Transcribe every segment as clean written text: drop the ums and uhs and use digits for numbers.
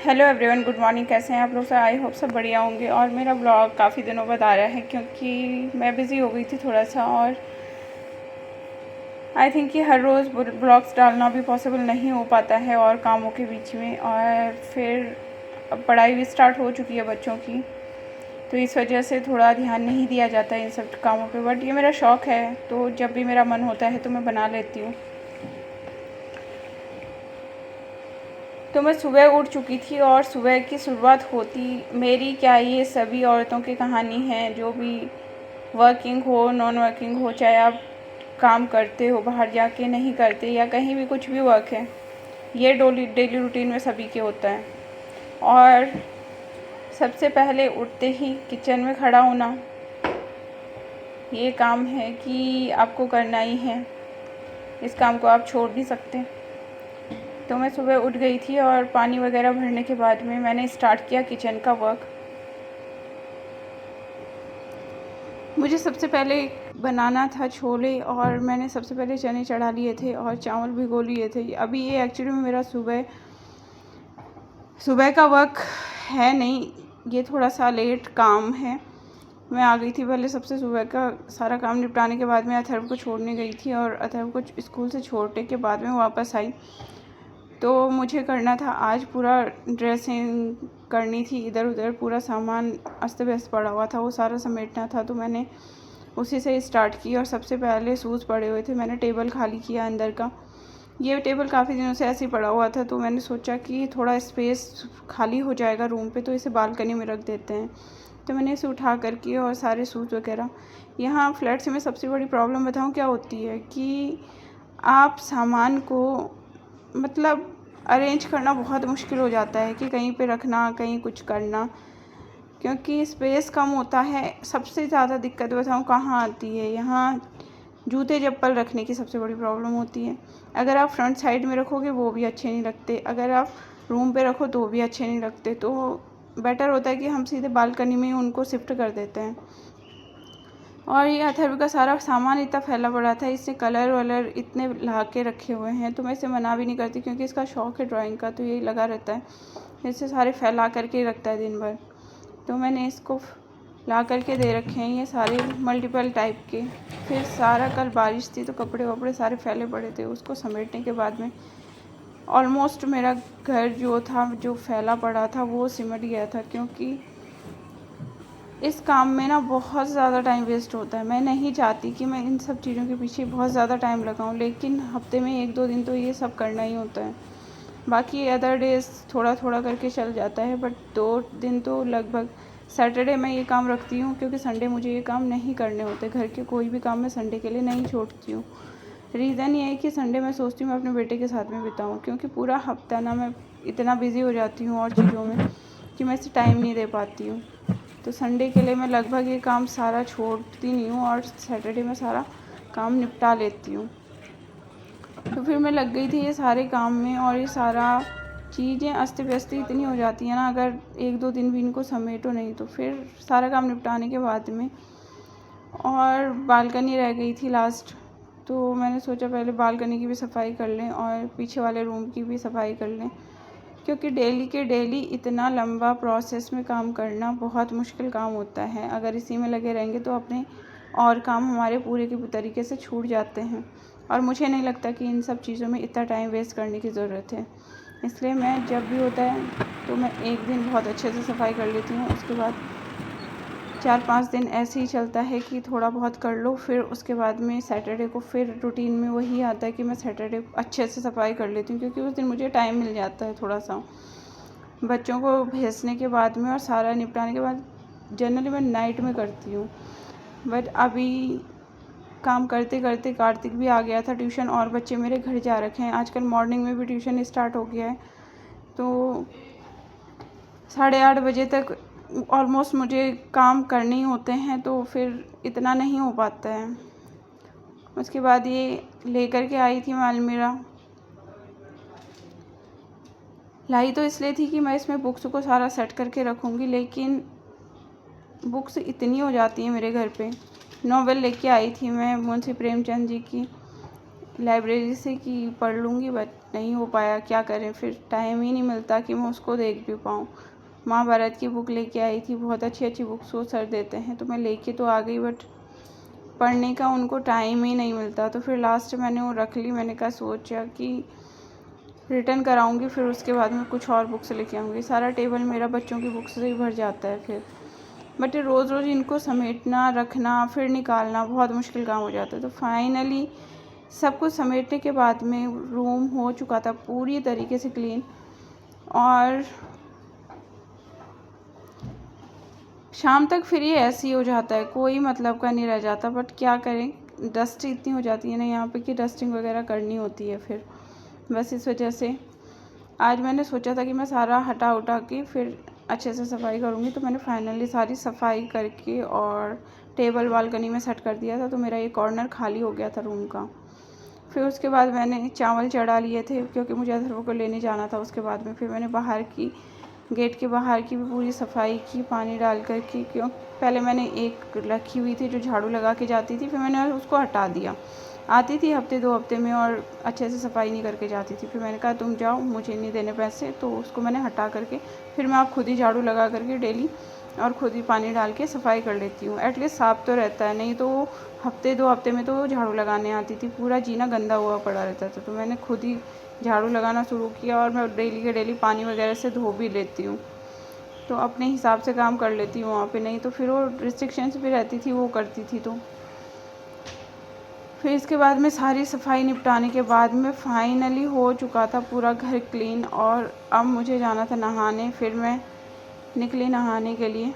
Hello everyone, good morning. कैसे हैं आप लोग? सब आई होप सब बढ़िया होंगे। और मेरा ब्लॉग काफ़ी दिनों बाद आ रहा है क्योंकि मैं बिज़ी हो गई थी थोड़ा सा, और आई थिंक कि हर रोज़ ब्लॉग्स डालना भी पॉसिबल नहीं हो पाता है और कामों के बीच में। और फिर अब पढ़ाई भी स्टार्ट हो चुकी है बच्चों की, तो इस वजह से थोड़ा ध्यान नहीं दिया जाता है इन सब कामों पे। बट ये मेरा शौक़ है, तो जब भी मेरा मन होता है तो मैं बना लेती हूँ। तो मैं सुबह उठ चुकी थी और सुबह की शुरुआत होती मेरी, क्या ये सभी औरतों की कहानी है जो भी वर्किंग हो नॉन वर्किंग हो, चाहे आप काम करते हो बाहर जाके नहीं करते या कहीं भी कुछ भी वर्क है, ये डेली रूटीन में सभी के होता है। और सबसे पहले उठते ही किचन में खड़ा होना, ये काम है कि आपको करना ही है, इस काम को आप छोड़ नहीं सकते। तो मैं सुबह उठ गई थी और पानी वगैरह भरने के बाद में मैंने स्टार्ट किया किचन का वर्क। मुझे सबसे पहले बनाना था छोले, और मैंने सबसे पहले चने चढ़ा लिए थे और चावल भिगो लिए थे। अभी ये एक्चुअली में मेरा सुबह का वर्क है नहीं, ये थोड़ा सा लेट काम है। मैं आ गई थी पहले, सबसे सुबह का सारा काम निपटाने के बाद में अथर्व को छोड़ने गई थी, और अथर्व को स्कूल से छोड़ने के बाद में वापस आई। तो मुझे करना था आज पूरा ड्रेसिंग करनी थी, इधर उधर पूरा सामान अस्त व्यस्त पड़ा हुआ था, वो सारा समेटना था। तो मैंने उसी से स्टार्ट की और सबसे पहले शूज़ पड़े हुए थे, मैंने टेबल खाली किया अंदर का। ये टेबल काफ़ी दिनों से ऐसे ही पड़ा हुआ था, तो मैंने सोचा कि थोड़ा स्पेस खाली हो जाएगा रूम पे, तो इसे बालकनी में रख देते हैं। तो मैंने इसे उठा करके और सारे शूज़ वगैरह, यहाँ फ्लैट्स में सबसे बड़ी प्रॉब्लम बताऊँ क्या होती है कि आप सामान को मतलब अरेंज करना बहुत मुश्किल हो जाता है कि कहीं पे रखना, कहीं कुछ करना, क्योंकि स्पेस कम होता है। सबसे ज़्यादा दिक्कत बताऊँ कहाँ आती है, यहाँ जूते चप्पल रखने की सबसे बड़ी प्रॉब्लम होती है। अगर आप फ्रंट साइड में रखोगे वो भी अच्छे नहीं लगते, अगर आप रूम पे रखो तो भी अच्छे नहीं लगते। तो बेटर होता है कि हम सीधे बालकनी में उनको शिफ्ट कर देते हैं। और ये अथर्व का सारा सामान इतना फैला पड़ा था, इससे कलर वलर इतने ला के रखे हुए हैं, तो मैं इसे मना भी नहीं करती क्योंकि इसका शौक़ है ड्राइंग का, तो ये लगा रहता है, इससे सारे फैला करके रखता है दिन भर। तो मैंने इसको ला करके दे रखे हैं ये सारे मल्टीपल टाइप के। फिर सारा कल बारिश थी तो कपड़े वपड़े सारे फैले पड़े थे, उसको समेटने के बाद में ऑलमोस्ट मेरा घर जो फैला पड़ा था वो सिमट गया था, क्योंकि इस काम में ना बहुत ज़्यादा टाइम वेस्ट होता है। मैं नहीं चाहती कि मैं इन सब चीज़ों के पीछे बहुत ज़्यादा टाइम लगाऊं, लेकिन हफ्ते में 1-2 दिन तो ये सब करना ही होता है। बाकी अदर डेज़ थोड़ा थोड़ा करके चल जाता है, बट 2 दिन तो लगभग सैटरडे मैं ये काम रखती हूँ, क्योंकि संडे मुझे ये काम नहीं करने होते। घर के कोई भी काम मैं संडे के लिए नहीं छोड़ती हूँ। रीज़न ये है कि संडे मैं सोचती हूँ मैं अपने बेटे के साथ में बिताऊँ, क्योंकि पूरा हफ्ता ना मैं इतना बिज़ी हो जाती हूँ और चीज़ों में कि मैं इसे टाइम नहीं दे पाती हूँ। तो संडे के लिए मैं लगभग ये काम सारा छोड़ती नहीं हूँ और सैटरडे में सारा काम निपटा लेती हूँ। तो फिर मैं लग गई थी ये सारे काम में, और ये सारा चीज़ें अस्त व्यस्त इतनी हो जाती हैं ना, अगर 1-2 दिन भी इनको समेटो नहीं तो फिर सारा काम निपटाने के बाद में। और बालकनी रह गई थी लास्ट, तो मैंने सोचा पहले बालकनी की भी सफाई कर लें और पीछे वाले रूम की भी सफाई कर लें, क्योंकि डेली के डेली इतना लंबा प्रोसेस में काम करना बहुत मुश्किल काम होता है। अगर इसी में लगे रहेंगे तो अपने और काम हमारे पूरे के तरीके से छूट जाते हैं, और मुझे नहीं लगता कि इन सब चीज़ों में इतना टाइम वेस्ट करने की ज़रूरत है। इसलिए मैं जब भी होता है तो मैं एक दिन बहुत अच्छे से सफाई कर लेती हूँ, उसके बाद 4-5 दिन ऐसे ही चलता है कि थोड़ा बहुत कर लो। फिर उसके बाद में सैटरडे को फिर रूटीन में वही आता है कि मैं सैटरडे अच्छे से सफाई कर लेती हूँ, क्योंकि उस दिन मुझे टाइम मिल जाता है थोड़ा सा बच्चों को भेजने के बाद में और सारा निपटाने के बाद। जनरली मैं नाइट में करती हूँ, बट अभी काम करते करते कार्तिक भी आ गया था ट्यूशन, और बच्चे मेरे घर जा रखे हैं। आजकल मॉर्निंग में भी ट्यूशन स्टार्ट हो गया है, तो 8:30 बजे तक ऑलमोस्ट मुझे काम करने ही होते हैं, तो फिर इतना नहीं हो पाता है। उसके बाद ये लेकर के आई थी मैं अलमीरा। लाई तो इसलिए थी कि मैं इसमें बुक्स को सारा सेट करके रखूँगी, लेकिन बुक्स इतनी हो जाती हैं मेरे घर पे। नॉवेल लेके आई थी मैं मुंशी प्रेमचंद जी की, लाइब्रेरी से कि पढ़ लूँगी, बट नहीं हो पाया। क्या करें, फिर टाइम ही नहीं मिलता कि मैं उसको देख भी पाऊँ। महाभारत की बुक लेके आई थी, बहुत अच्छी अच्छी बुक्स वो सर देते हैं, तो मैं लेके तो आ गई, बट पढ़ने का उनको टाइम ही नहीं मिलता। तो फिर लास्ट मैंने वो रख ली। मैंने कहा सोचा कि रिटर्न कराऊंगी, फिर उसके बाद में कुछ और बुक्स लेके आऊँगी। सारा टेबल मेरा बच्चों की बुक्स से ही भर जाता है फिर, बट रोज़ रोज़ इनको समेटना, रखना, फिर निकालना बहुत मुश्किल काम हो जाता है। तो फाइनली सब कुछ समेटने के बाद में रूम हो चुका था पूरी तरीके से क्लीन, और शाम तक फिर ये ऐसे ही हो जाता है, कोई मतलब का नहीं रह जाता। बट क्या करें, डस्ट इतनी हो जाती है ना यहाँ पे कि डस्टिंग वगैरह करनी होती है फिर, बस इस वजह से आज मैंने सोचा था कि मैं सारा हटा उठा के फिर अच्छे से सफाई करूँगी। तो मैंने फाइनली सारी सफाई करके और टेबल बालकनी में सेट कर दिया था, तो मेरा ये कॉर्नर खाली हो गया था रूम का। फिर उसके बाद मैंने चावल चढ़ा लिए थे क्योंकि मुझे अथर्व को लेने जाना था। उसके बाद में फिर मैंने बाहर की, गेट के बाहर की भी पूरी सफाई की, पानी डाल कर के। क्यों, पहले मैंने एक रखी हुई थी जो झाड़ू लगा के जाती थी, फिर मैंने उसको हटा दिया। आती थी हफ्ते 2 हफ्ते में और अच्छे से सफाई नहीं करके जाती थी। फिर मैंने कहा तुम जाओ, मुझे नहीं देने पैसे, तो उसको मैंने हटा करके फिर मैं आप खुद ही झाड़ू लगा करके डेली और खुद ही पानी डाल के सफाई कर लेती हूँ। एटलीस्ट साफ़ तो रहता है, नहीं तो हफ्ते 2 हफ्ते में तो झाड़ू लगाने आती थी, पूरा जीना गंदा हुआ पड़ा रहता था। तो मैंने खुद ही झाड़ू लगाना शुरू किया, और मैं डेली के डेली पानी वगैरह से धो भी लेती हूँ। तो अपने हिसाब से काम कर लेती हूँ वहाँ पे, नहीं तो फिर वो रिस्ट्रिक्शंस भी रहती थी वो करती थी। तो फिर इसके बाद में सारी सफाई निपटाने के बाद में फाइनली हो चुका था पूरा घर क्लीन, और अब मुझे जाना था नहाने। फिर मैं निकली नहाने के लिए,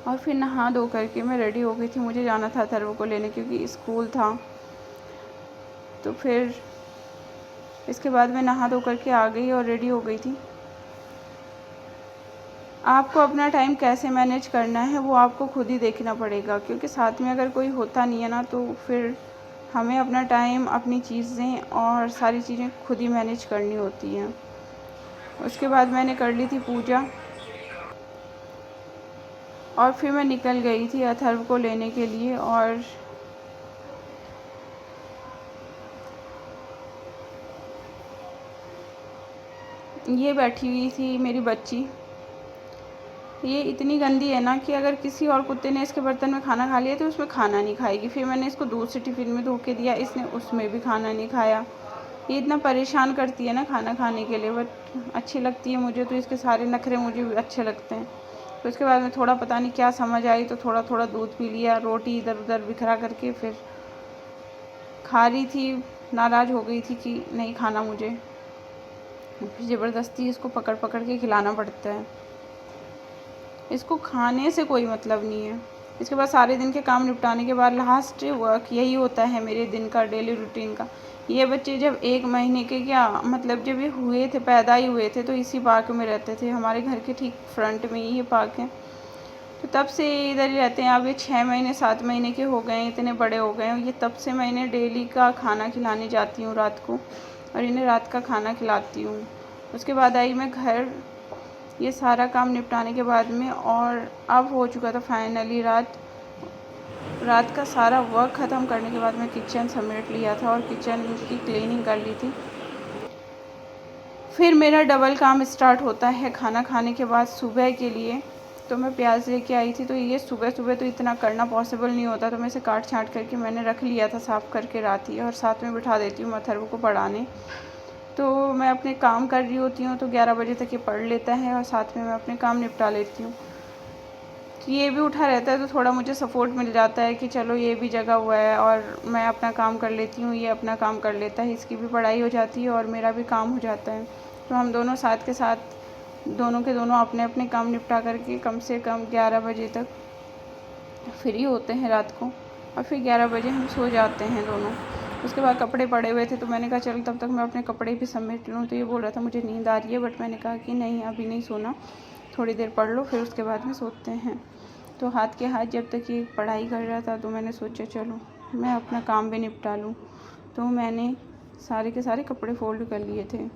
और फिर नहा धो करके मैं रेडी हो गई थी। मुझे जाना था अथर्व को लेने क्योंकि स्कूल था। तो फिर इसके बाद मैं नहा धो करके आ गई और रेडी हो गई थी। आपको अपना टाइम कैसे मैनेज करना है वो आपको खुद ही देखना पड़ेगा, क्योंकि साथ में अगर कोई होता नहीं है ना, तो फिर हमें अपना टाइम, अपनी चीज़ें और सारी चीज़ें खुद ही मैनेज करनी होती हैं। उसके बाद मैंने कर ली थी पूजा, और फिर मैं निकल गई थी अथर्व को लेने के लिए। और ये बैठी हुई थी मेरी बच्ची, ये इतनी गंदी है ना कि अगर किसी और कुत्ते ने इसके बर्तन में खाना खा लिया तो उसमें खाना नहीं खाएगी। फिर मैंने इसको दूसरे टिफ़िन में धो के दिया, इसने उसमें भी खाना नहीं खाया। ये इतना परेशान करती है ना खाना खाने के लिए, बट अच्छी लगती है मुझे, तो इसके सारे नखरे मुझे भी अच्छे लगते हैं। तो उसके बाद में थोड़ा पता नहीं क्या समझ आई, तो थोड़ा थोड़ा दूध पी लिया, रोटी इधर उधर बिखरा करके फिर खा रही थी। नाराज़ हो गई थी कि नहीं खाना मुझे, फिर ज़बरदस्ती इसको पकड़ पकड़ के खिलाना पड़ता है। इसको खाने से कोई मतलब नहीं है। इसके बाद सारे दिन के काम निपटाने के बाद लास्ट वर्क यही होता है मेरे दिन का, डेली रूटीन का। ये बच्चे जब 1 महीने के, क्या मतलब जब ये हुए थे, पैदा ही हुए थे, तो इसी पार्क में रहते थे। हमारे घर के ठीक फ्रंट में ही ये पार्क है, तो तब से इधर ही रहते हैं। अब ये 6 महीने 7 महीने के हो गए हैं, इतने बड़े हो गए हैं। ये तब से मैं इन्हें डेली का खाना खिलाने जाती हूँ रात को, और इन्हें रात का खाना खिलाती हूँ। उसके बाद आई मैं घर, ये सारा काम निपटाने के बाद में, और अब हो चुका था फाइनली रात। रात का सारा वर्क ख़त्म करने के बाद मैं किचन समेट लिया था और किचन की क्लीनिंग कर ली थी। फिर मेरा डबल काम स्टार्ट होता है खाना खाने के बाद सुबह के लिए। तो मैं प्याज लेके आई थी, तो ये सुबह सुबह तो इतना करना पॉसिबल नहीं होता, तो मैं इसे काट छाँट करके मैंने रख लिया था साफ़ करके रात ही, और साथ में बिठा देती हूँ अथर्व को पढ़ाने। तो मैं अपने काम कर रही होती हूँ तो 11 बजे तक ये पढ़ लेता है, और साथ में मैं अपने काम निपटा लेती हूँ। तो ये भी उठा रहता है, तो थोड़ा मुझे सपोर्ट मिल जाता है कि चलो ये भी जगा हुआ है और मैं अपना काम कर लेती हूँ, ये अपना काम कर लेता है, इसकी भी पढ़ाई हो जाती है और मेरा भी काम हो जाता है। तो हम दोनों साथ के साथ, दोनों के दोनों अपने अपने काम निपटा करके कम से कम 11 बजे तक फ्री होते हैं रात को, और फिर 11 बजे हम सो जाते हैं दोनों। उसके बाद कपड़े पड़े हुए थे, तो मैंने कहा चल तब तक मैं अपने कपड़े भी समेट लूँ। तो ये बोल रहा था मुझे नींद आ रही है, बट मैंने कहा कि नहीं अभी नहीं सोना, थोड़ी देर पढ़ लो फिर उसके बाद में सोते हैं। तो हाथ के हाथ जब तक ये पढ़ाई कर रहा था, तो मैंने सोचा चलो मैं अपना काम भी निपटा लूँ। तो मैंने सारे के सारे कपड़े फोल्ड कर लिए थे।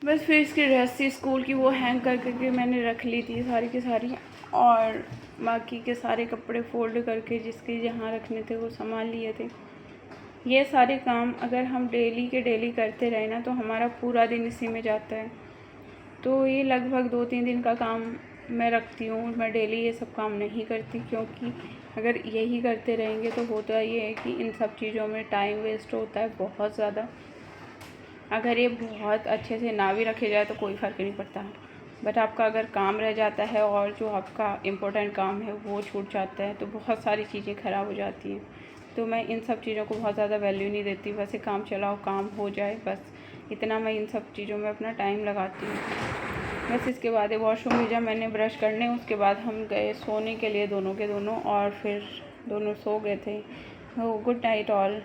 बस फिर इसकी ड्रेस थी स्कूल की, वो हैंग कर करके मैंने रख ली थी सारी की सारी, और बाकी के सारे कपड़े फ़ोल्ड करके जिसके जहाँ रखने थे वो संभाल लिए थे। ये सारे काम अगर हम डेली के डेली करते रहे ना तो हमारा पूरा दिन इसी में जाता है। तो ये लगभग 2-3 दिन का काम मैं रखती हूँ, मैं डेली ये सब काम नहीं करती, क्योंकि अगर यही करते रहेंगे तो होता ये है कि इन सब चीज़ों में टाइम वेस्ट होता है बहुत ज़्यादा। अगर ये बहुत अच्छे से ना भी रखे जाए तो कोई फ़र्क नहीं पड़ता, बट आपका अगर काम रह जाता है और जो आपका इम्पोर्टेंट काम है वो छूट जाता है तो बहुत सारी चीज़ें ख़राब हो जाती हैं। तो मैं इन सब चीज़ों को बहुत ज़्यादा वैल्यू नहीं देती, वैसे काम चलाओ, काम हो जाए, बस इतना मैं इन सब चीज़ों में अपना टाइम लगाती हूँ। बस इसके बाद वॉशरूम भेजा मैंने ब्रश करने, उसके बाद हम गए सोने के लिए दोनों के दोनों, और फिर दोनों सो गए थे। Good night all.